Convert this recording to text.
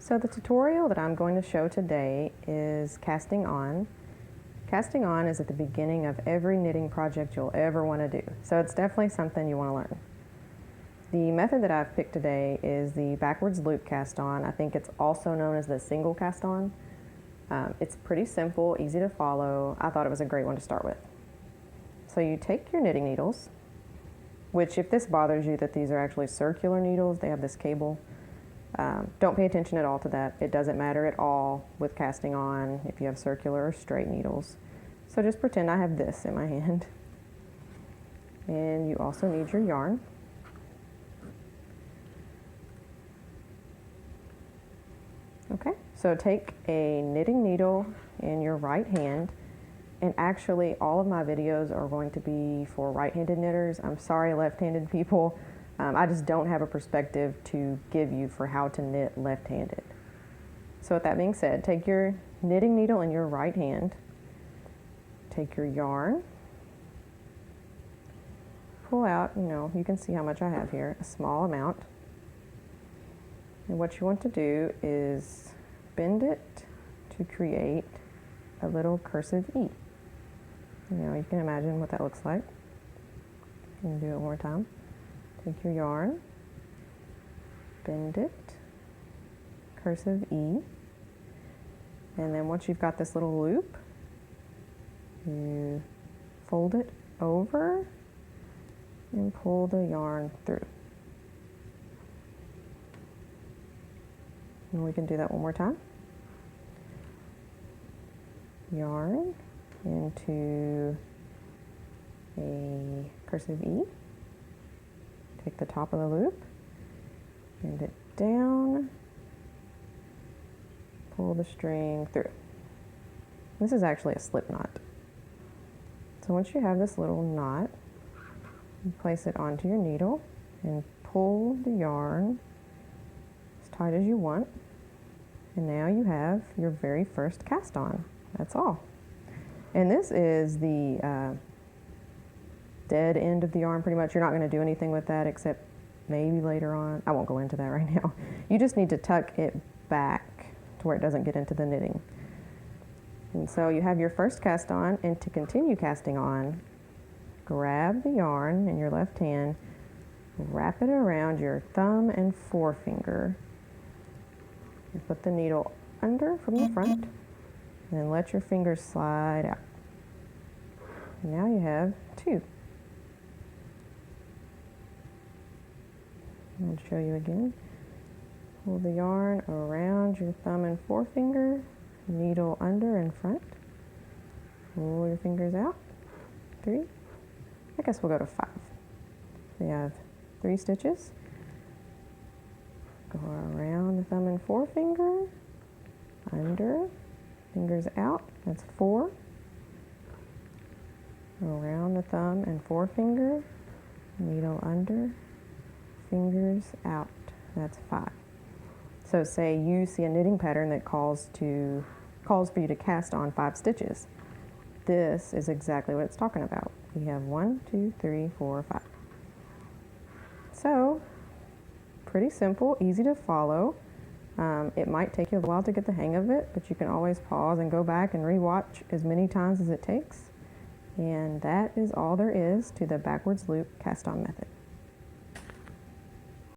So the tutorial that I'm going to show today is casting on. Casting on is at the beginning of every knitting project you'll ever want to do, so it's definitely something you want to learn. The method that I've picked today is the backwards loop cast on. I think it's also known as the single cast on. It's pretty simple, easy to follow. I thought it was a great one to start with. So you take your knitting needles, which if this bothers you that these are actually circular needles, they have this cable. Don't pay attention at all to that. It doesn't matter at all with casting on if you have circular or straight needles. So just pretend I have this in my hand. And you also need your yarn. Okay, so take a knitting needle in your right hand, and actually all of my videos are going to be for right-handed knitters. I'm sorry, left-handed people. I just don't have a perspective to give you for how to knit left-handed. So with that being said, take your knitting needle in your right hand, take your yarn, pull out, you can see how much I have here, a small amount. And what you want to do is bend it to create a little cursive E. You can imagine what that looks like. You can do it one more time. Take your yarn, bend it, cursive E, and then once you've got this little loop, you fold it over and pull the yarn through. And we can do that one more time. Yarn into a cursive E. Take the top of the loop, bend it down, pull the string through. This is actually a slip knot. So once you have this little knot, you place it onto your needle and pull the yarn as tight as you want. And now you have your very first cast on. That's all. And this is the dead end of the yarn pretty much. You're not going to do anything with that except maybe later on. I won't go into that right now. You just need to tuck it back to where it doesn't get into the knitting. And so you have your first cast on, and to continue casting on, grab the yarn in your left hand, wrap it around your thumb and forefinger, and put the needle under from the front, and then let your fingers slide out. And now you have two. I'll show you again. Pull the yarn around your thumb and forefinger, needle under and front. Pull your fingers out. 3. I guess we'll go to 5. So you have 3 stitches. Go around the thumb and forefinger, under, fingers out. That's 4. Around the thumb and forefinger, needle under, fingers out. That's 5. So say you see a knitting pattern that calls for you to cast on 5 stitches. This is exactly what it's talking about. You have 1, 2, 3, 4, 5. So pretty simple, easy to follow. It might take you a while to get the hang of it, but you can always pause and go back and re-watch as many times as it takes. And that is all there is to the backwards loop cast on method.